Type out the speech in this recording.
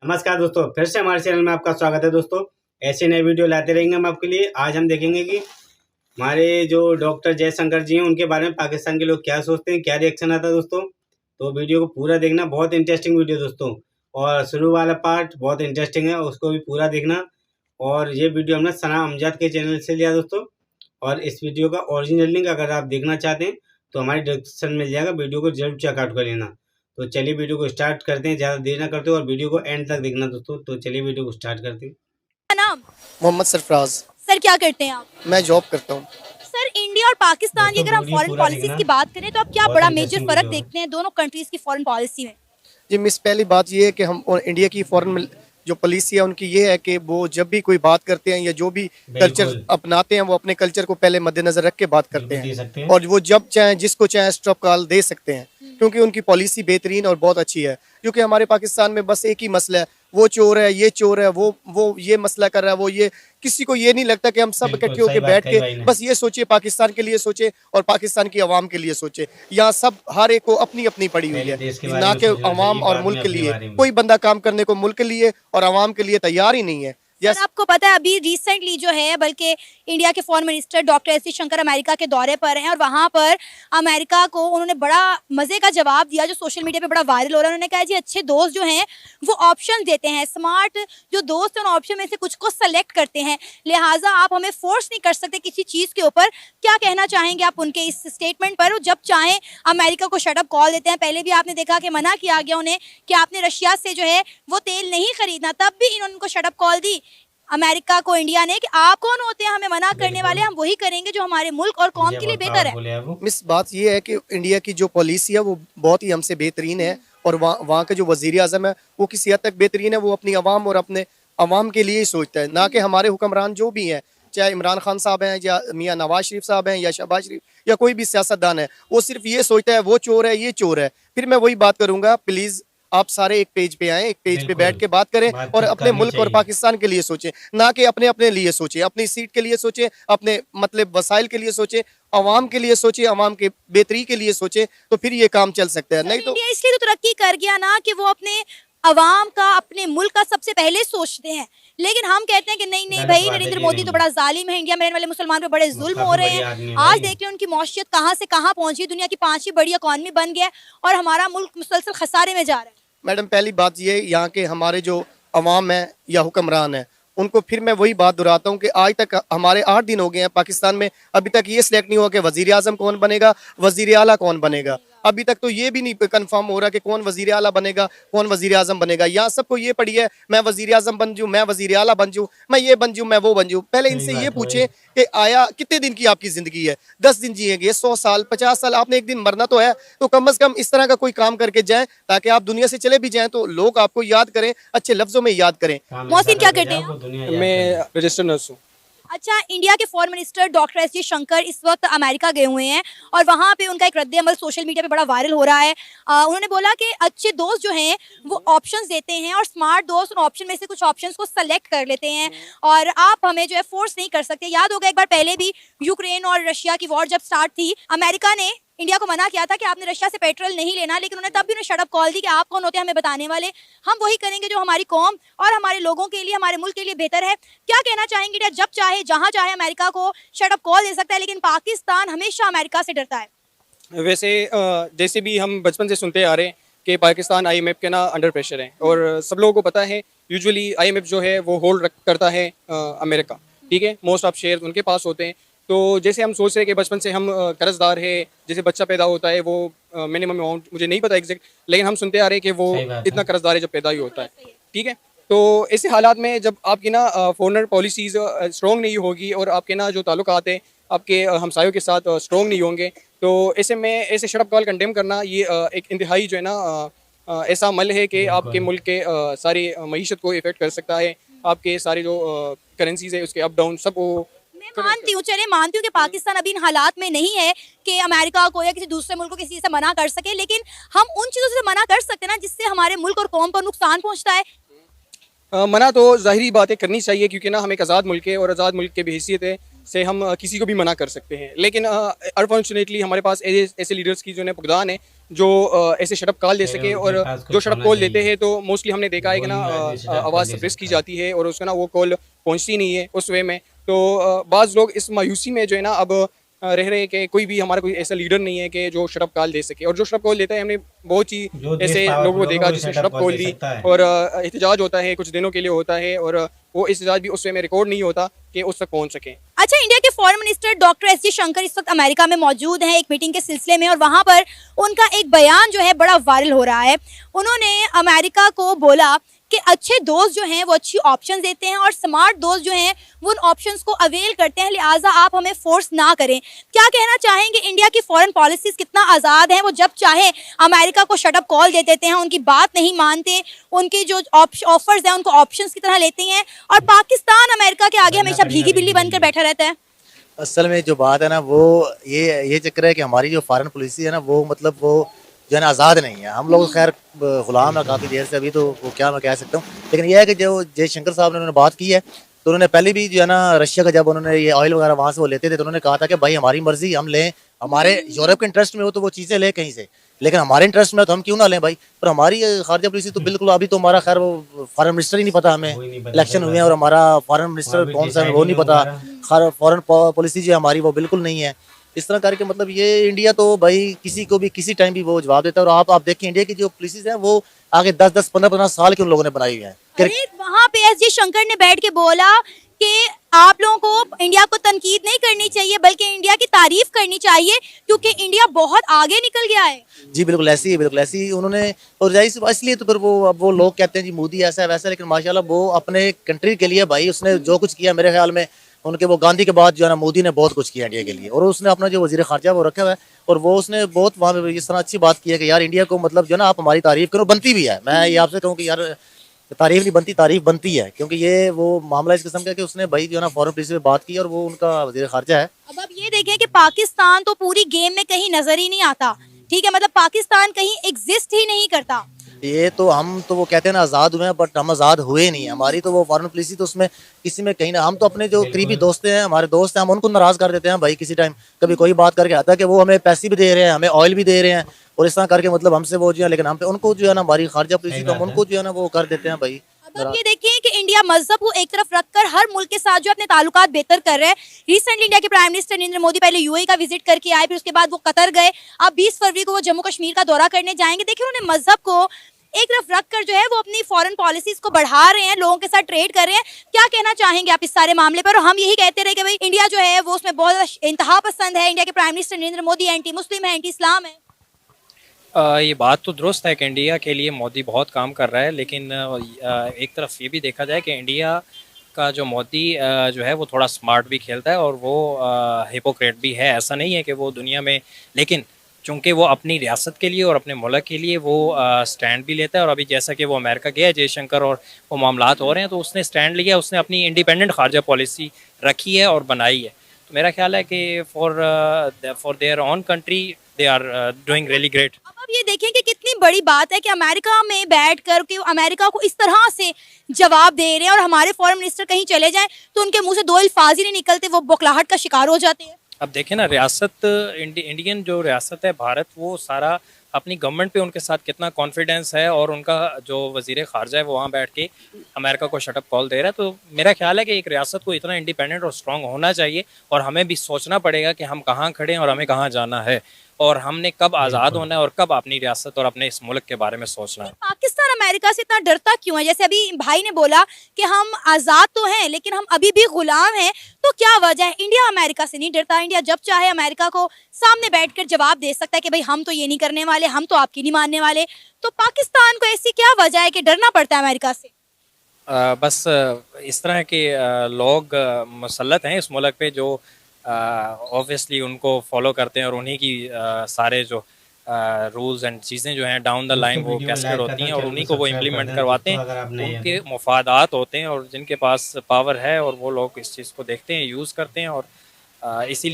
नमस्कार दोस्तों, फिर से हमारे चैनल में आपका स्वागत है दोस्तों। ऐसे नए वीडियो लाते रहेंगे हम आपके लिए। आज हम देखेंगे कि हमारे जो डॉक्टर जयशंकर जी हैं उनके बारे में पाकिस्तान के लोग क्या सोचते हैं, क्या रिएक्शन आता है दोस्तों। तो वीडियो को पूरा देखना, बहुत इंटरेस्टिंग वीडियो दोस्तों। और शुरू वाला पार्ट बहुत इंटरेस्टिंग है, उसको भी पूरा देखना। और ये वीडियो हमने सना अमजद के चैनल से लिया दोस्तों। और इस वीडियो का ओरिजिनल लिंक अगर आप देखना चाहते हैं तो हमारी डिस्क्रिप्शन में मिल जाएगा, वीडियो को जरूर चेकआउट कर लेना। तो चलिए वीडियो को स्टार्ट करते हैं, ज़्यादा देर ना करते और वीडियो को एंड तक देखना दोस्तों। तो चलिए वीडियो को स्टार्ट करते हैं। नाम मोहम्मद सरफराज। सर क्या करते हैं आप? मैं जॉब करता हूँ। सर इंडिया और पाकिस्तान की दोस्तों अगर हम वीडियो फॉरेन पूरा पॉलिसीज देखना, की बात करें तो आप क्या बहुत बड़ा मेजर इंटरेस्टिंग फर्क वीडियो है। देखते हैं दोनों कंट्रीज की फॉरेन पॉलिसी में? जी मिस, पहली बात ये है कि हम और इंडिया की फॉरेन जो पॉलिसी है उनकी ये है कि वो जब भी कोई बात करते हैं या जो भी कल्चर बिल्कुल अपनाते हैं वो अपने कल्चर को पहले मद्देनजर रख के बात करते बिल्कुल दे हैं सकते हैं। और वो जब चाहें जिसको चाहें स्टॉप कॉल दे सकते हैं, क्योंकि उनकी पॉलिसी बेहतरीन और बहुत अच्छी है। क्योंकि हमारे पाकिस्तान में बस एक ही मसला है, वो चोर है, ये चोर है, वो ये मसला कर रहा है, वो ये, किसी को ये नहीं लगता कि हम सब बिल्कुल इकट्ठे सही होकर बात बैठ कही के भाई ने। बस ये सोचे, पाकिस्तान के लिए सोचे और पाकिस्तान की आवाम के लिए सोचे। यहाँ सब हर एक को अपनी अपनी पड़ी हुई पहले देश के है, बारे ना में कि सोचना अवाम चाहिए, और बाद मुल्क में के अपने लिए। बारे में। कोई बंदा काम करने को मुल्क के लिए और आवाम के लिए तैयार ही नहीं है। सर आपको पता है अभी रिसेंटली जो है, बल्कि इंडिया के foreign minister doctor S Jaishankar America के दौरे पर हैं और वहां पर अमेरिका को उन्होंने बड़ा मजे का जवाब दिया जो सोशल मीडिया पे बड़ा वायरल हो रहा है। उन्होंने कहा जी अच्छे दोस्त जो हैं वो ऑप्शन देते हैं, स्मार्ट जो दोस्त हैं उन ऑप्शन में से कुछ को सेलेक्ट करते हैं, लिहाजा आप हमें फोर्स नहीं कर सकते किसी चीज के ऊपर। क्या कहना चाहेंगे आप उनके इस स्टेटमेंट पर? जब चाहें अमेरिका को शट अप कॉल देते हैं। पहले भी आपने देखा कि मना किया गया उन्हें कि आपने रशिया से जो है वो तेल नहीं खरीदना, तब भी इन्होंने उनको शट अप कॉल दी अमेरिका को, इंडिया ने, कि आप कौन होते हैं हमें मना करने वाले, हम वही करेंगे जो हमारे मुल्क और कौम ये के लिए बहुत बेहतर है। पावरफुल है वो। मिस, बात ये है कि इंडिया की जो पॉलिसी है वो बहुत ही हमसे बेहतरीन है और वहाँ के जो वजीर आजम है वो किसी हद तक बेहतरीन है। वो अपनी आवाम और अपने आवाम के लिए ही सोचता है, ना कि हमारे हुक्मरान जो भी हैं, चाहे इमरान खान साहब हैं या मियाँ नवाज शरीफ साहब हैं या शहबाज शरीफ या कोई भी सियासतदान है, वो सिर्फ ये सोचता है वो चोर है, ये चोर है। फिर मैं वही बात करूंगा, प्लीज आप सारे एक पेज पे आए, एक पेज पे बिल्कुल बैठ के बात करें और बातचीत अपने करनी मुल्क और चाहिए। पाकिस्तान के लिए सोचें, ना कि अपने अपने लिए सोचें, अपनी सीट के लिए सोचें, अपने मतलब वसाइल के लिए सोचें, अवाम के लिए सोचें, अवाम के बेहतरी के लिए सोचें, तो फिर ये काम चल सकता है। नहीं तो इंडिया इसलिए तो तरक्की कर गया ना कि वो अपने अवाम का, अपने मुल्क का सबसे पहले सोचते हैं। लेकिन हम कहते हैं कि नहीं नहीं गलत भाई, बात है, नरेंद्र ये मोदी तो नहीं बड़ा जालिम है, इंडिया में रहने वाले मुसलमान पे बड़े वो जुल्म हो काफी रहे बढ़िया हैं। आदमी है आज भाई। देख लें उनकी मौशियत कहाँ से कहाँ पहुंची, दुनिया की 5वीं बड़ी इकॉनमी बन गया है और हमारा मुल्क मुसलसल खसारे में जा रहा है। मैडम, पहली बात ये, यहाँ के हमारे जो अवाम है या हुक्मरान है उनको फिर मैं वही बात दोहराता हूँ कि आज तक हमारे 8 दिन हो गए हैं पाकिस्तान में, अभी तक ये सिलेक्ट नहीं हुआ कि वजीर आजम कौन बनेगा, वजीर आला कौन बनेगा। अभी तक तो ये भी नहीं कंफर्म हो रहा कि कौन वजीर आला बनेगा, कौन वजीर आजम बनेगा। यहाँ सबको ये पड़ी है मैं वजीर आजम बन जाऊँ, मैं वजीर आला बन जाऊँ, मैं ये बन जाऊँ, मैं वो बन जाऊँ। पहले सही इनसे बात ये है भाई। पूछे कि आया कितने दिन की आपकी जिंदगी है? 10 दिन जिएंगे, 100 साल, 50 साल, आपने एक दिन मरना तो है। तो कम से कम इस तरह का कोई काम करके जाएं ताकि आप दुनिया से चले भी जाएं तो लोग आपको याद करें, अच्छे लफ्जों में याद करें। काम मोहसिन ऐसा क्या करके करते हैं जाओ, आप? वो दुनिया याद मैं करे। रजिस्टर्ड नर्स हूँ। अच्छा, इंडिया के foreign minister doctor S Jaishankar इस वक्त अमेरिका गए हुए हैं और वहाँ पे उनका एक रद्द अमल सोशल मीडिया पे बड़ा वायरल हो रहा है। उन्होंने बोला कि अच्छे दोस्त जो हैं वो ऑप्शंस देते हैं और स्मार्ट दोस्त उन ऑप्शन में से कुछ ऑप्शंस को सेलेक्ट कर लेते हैं और आप हमें जो है फोर्स नहीं कर सकते। याद होगा एक बार पहले भी यूक्रेन और रशिया की वॉर जब स्टार्ट थी, अमेरिका ने इंडिया को मना किया था कि आपने रशिया से पेट्रोल नहीं लेना, लेकिन उन्होंने तब भी उन्हें शट अप कॉल दी कि आप कौन होते हैं हमें बताने वाले, हम वही करेंगे जो हमारी कौम और हमारे लोगों के लिए, हमारे मुल्क के लिए बेहतर है। क्या कहना चाहेंगे? इंडिया जब चाहे जहां चाहे अमेरिका को शट अप कॉल दे सकता है, लेकिन पाकिस्तान हमेशा अमेरिका से डरता है। वैसे जैसे भी हम बचपन से सुनते आ रहे हैं कि पाकिस्तान आईएमएफ के ना अंडर प्रेशर है और सब लोगों को पता है यूजुअली आईएमएफ जो है वो होल्ड करता है अमेरिका, ठीक है। मोस्ट ऑफ शेयर उनके पास होते हैं। तो जैसे हम सोच रहे हैं कि बचपन से हम कर्जदार है, जैसे बच्चा पैदा होता है वो मिनिमम अमाउंट मुझे नहीं पता एग्जैक्ट, लेकिन हम सुनते आ रहे हैं कि वो सही बात है। इतना कर्जदार है जब पैदा ही होता है, ठीक है। तो ऐसे हालात में जब आपकी ना फॉरेन पॉलिसीज स्ट्रॉन्ग नहीं होगी और आपके ना जो ताल्लुकात है आपके हमसायों के साथ स्ट्रॉन्ग नहीं होंगे, तो ऐसे में ऐसे शट अप कॉल कंडेम करना ये एक इंतहाई जो है ना ऐसा अमल है कि आपके मुल्क के सारी मईशत को इफेक्ट कर सकता है, आपके सारे जो करेंसीज है उसके अप डाउन सब वो। मैं मानती हूँ, चलिए मानती हूँ कि पाकिस्तान अभी इन हालात में नहीं है कि अमेरिका को या किसी दूसरे मुल्क को किसी चीज़ से मना कर सके, लेकिन हम उन चीज़ों से मना कर सकते हैं ना जिससे हमारे मुल्क और कौम को नुकसान पहुंचता है। मना तो ज़ाहिरी बातें करनी चाहिए क्योंकि ना हम एक आज़ाद मुल्क है और आज़ाद मुल्क की भी हैसियत है से हम किसी को भी मना कर सकते हैं। लेकिन अनफॉर्चुनेटली हमारे पास ऐसे लीडर्स की जो है फुकदान है जो ऐसे शटअप कॉल दे सके, और जो शटअप कॉल देते हैं तो मोस्टली हमने देखा है कि ना आवाज़ सप्रेस की जाती है और उसका ना वो कॉल पहुंचती नहीं है उस वे में। तो बाज़ लोग इस मायूसी में जो है ना अब रह रहे हैं कि कोई भी हमारा कोई ऐसा लीडर नहीं है कि जो शटअप कॉल दे सके। और जो शटअप कॉल देता है, हमने बहुत ही ऐसे लोगों को देखा जिसने शटअप कॉल दी और एहतजाज होता है, कुछ दिनों के लिए होता है, और वो एहतजाज भी उस वे में रिकॉर्ड नहीं होता कि उस तक पहुंच सके। अच्छा, इंडिया के foreign minister doctor S Jaishankar इस वक्त अमेरिका में मौजूद हैं एक मीटिंग के सिलसिले में, और वहां पर उनका एक बयान जो है बड़ा वायरल हो रहा है। उन्होंने अमेरिका को बोला कि अच्छे दोस्त जो हैं वो अच्छी ऑप्शंस देते हैं और स्मार्ट दोस्त जो हैं वो उन ऑप्शंस को अवेल करते हैं, लिहाजा आप हमें फोर्स ना करें। क्या कहना चाहेंगे, इंडिया की फॉरेन पॉलिसीज कितना आज़ाद हैं, वो जब चाहे अमेरिका को शटअप कॉल दे देते हैं, उनकी बात नहीं मानते, उनकी जो ऑफर्स हैं उनको ऑप्शंस की तरह लेते हैं, और पाकिस्तान अमेरिका के आगे हमेशा भीगी बिल्ली बनकर बैठा रहता है। असल में जो बात है ना वो ये चक्कर है कि हमारी जो फॉरेन पॉलिसी है ना वो मतलब वो जो है ना आज़ाद नहीं है। हम लोग खैर गुलाम है काफ़ी देर से, अभी तो वो क्या मैं कह सकता हूँ। लेकिन यह है कि जो जयशंकर साहब ने उन्होंने बात की है, तो उन्होंने पहले भी जो है ना रशिया का जब उन्होंने ये ऑयल वगैरह वहाँ से वो लेते थे तो उन्होंने कहा था कि भाई हमारी मर्जी, हम लें, हमारे यूरोप के इंटरेस्ट में हो तो वो चीज़ें लें कहीं से, लेकिन हमारे इंटरेस्ट में तो हम क्यों ना लें भाई। पर हमारी खारजा पॉलिसी तो बिल्कुल, अभी तो हमारा खैर वो फॉरेन मिनिस्टर ही नहीं पता हमें, इलेक्शन हुए हैं और हमारा फॉरेन मिनिस्टर कौन सा है वो नहीं पता। खैर फॉरेन पॉलिसी जो है हमारी वो बिल्कुल नहीं है। इस तरह करके मतलब ये इंडिया तो भाई किसी को भी किसी टाइम भी वो जवाब देता है। और आप देखें इंडिया की जो पॉलिसीज हैं वो आगे 10-10, 15-15 साल के उन लोगों ने बनाई हुई हैं। अरे वहाँ पे एस जयशंकर ने बैठ के बोला कि आप लोगों को इंडिया को तनकीद नहीं करनी चाहिए बल्कि इंडिया की तारीफ करनी चाहिए क्योंकि इंडिया बहुत आगे निकल गया है। जी बिल्कुल ऐसी है, बिल्कुल ऐसी उन्होंने। और इसलिए तो फिर वो अब वो लोग कहते हैं जी मोदी ऐसा है वैसा है, लेकिन माशाल्लाह वो अपने कंट्री के लिए भाई उसने जो कुछ किया, मेरे ख्याल में उनके वो गांधी के बाद जो है ना मोदी ने बहुत कुछ किया इंडिया के लिए। और उसने अपना जो वजीर खारजा वो रखा हुआ है और वो उसने बहुत वहाँ पे इस तरह अच्छी बात की है कि यार इंडिया को मतलब जो है ना आप हमारी तारीफ करो, बनती भी है। मैं ये आपसे कहूँ कि यार तारीफ नहीं बनती, तारीफ बनती है, क्योंकि ये वो मामला इस किस्म का कि उसने भाई जो है ना फॉरेन पॉलिसी पे बात की और वो उनका वजीर खारजा है। अब आप ये देखें कि पाकिस्तान तो पूरी गेम में कहीं नजर ही नहीं आता, ठीक है, मतलब पाकिस्तान कहीं एग्जिस्ट ही नहीं करता। ये तो हम तो वो कहते हैं ना आज़ाद हुए हैं, बट हम आज़ाद हुए नहीं। हमारी तो वो फॉरेन पॉलिसी तो उसमें किसी में कहीं ना, हम तो अपने जो करीबी दोस्त हैं, हमारे दोस्त हैं, हम उनको नाराज़ कर देते हैं भाई किसी टाइम। कभी कोई बात करके आता है कि वो हमें पैसे भी दे रहे हैं, हमें ऑयल भी दे रहे हैं और इस तरह करके मतलब हमसे वो जो है, लेकिन हम पे उनको जो है ना हमारी खारजा पॉलिसी तो हम उनको जो है ना वो कर देते हैं भाई। अब ये देखिए कि इंडिया मजहब को एक तरफ रखकर हर मुल्क के साथ जो अपने ताल्लुकात बेहतर कर रहे हैं। रिसेंटली इंडिया के प्राइम मिनिस्टर नरेंद्र मोदी पहले यूएई का विजिट करके आए, फिर उसके बाद वो कतर गए, अब 20 फरवरी को वो जम्मू कश्मीर का दौरा करने जाएंगे। देखिए उन्होंने मजहब को एक तरफ रखकर जो है वो अपनी फॉरेन पॉलिसीज को बढ़ा रहे हैं, लोगों के साथ ट्रेड कर रहे हैं। क्या कहना चाहेंगे आप इस सारे मामले पर? और हम यही कहते रहे कि भाई इंडिया जो है वो उसमें बहुत इंतहा पसंद है, इंडिया के prime minister Narendra Modi anti Muslim है, एंटी इस्लाम है। ये बात तो दुरुस्त है कि इंडिया के लिए मोदी बहुत काम कर रहा है, लेकिन एक तरफ ये भी देखा जाए कि इंडिया का जो मोदी जो है वो थोड़ा स्मार्ट भी खेलता है और वो हिपोक्रेट भी है। ऐसा नहीं है कि वो दुनिया में, लेकिन चूँकि वो अपनी रियासत के लिए और अपने मुल्क के लिए वो स्टैंड भी लेता है। और अभी जैसा कि वो अमेरिका गया जयशंकर और वो मामलात हो रहे हैं तो उसने स्टैंड लिया, उसने अपनी इंडिपेंडेंट खारजा पॉलिसी रखी है और बनाई है। तो मेरा ख्याल है कि for their own country they are doing really great. अब आप ये देखें कि कितनी बड़ी बात है कि अमेरिका में बैठ कर के अमेरिका को इस तरह से जवाब दे रहे हैं और हमारे फॉरेन मिनिस्टर कहीं चले जाएं तो उनके मुंह से दो अल्फाज ही नहीं निकलते, वो बौखलाहट का शिकार हो जाते हैं। अब देखें ना, रियासत इंडियन जो रियासत है भारत, वो सारा अपनी गवर्नमेंट पे उनके साथ कितना कॉन्फिडेंस है और उनका जो वजीर खारजा है वो वहाँ बैठ के अमेरिका को शटअप कॉल दे रहा है। तो मेरा ख्याल है कि एक रियासत को इतना इंडिपेंडेंट और स्ट्रांग होना चाहिए और हमें भी सोचना पड़ेगा कि हम कहाँ खड़े हैं और हमें कहाँ जाना है और हमने कब आज़ाद होना है और कब अपनी रियासत और अपने इस मुल्क के बारे में सोचना है। पाकिस्तान अमेरिका से इतना डरता क्यों है? जैसे अभी भाई ने बोला कि हम आज़ाद तो हैं लेकिन हम अभी भी गुलाम हैं, तो क्या वजह है? इंडिया अमेरिका से नहीं डरता, इंडिया जब चाहे अमेरिका को सामने बैठकर जवाब दे सकता है कि भाई हम तो ये नहीं करने वाले, हम तो आपकी नहीं मानने वाले। तो पाकिस्तान को ऐसी क्या वजह है कि डरना पड़ता है अमेरिका से? बस इस तरह के लोग मुसल्लत हैं इस मुल्क पे जो ऑब्वियसली उनको फॉलो करते हैं और उन्हीं की सारे जो रूल्स एंड चीज़ें जो हैं डाउन द लाइन वो कैस्केड होती हैं और उन्हीं को वो इम्प्लीमेंट करवाते हैं। उनके मुफादात होते हैं और जिनके पास पावर है और वो लोग इस चीज़ को देखते हैं, यूज़ करते हैं और इसीलिए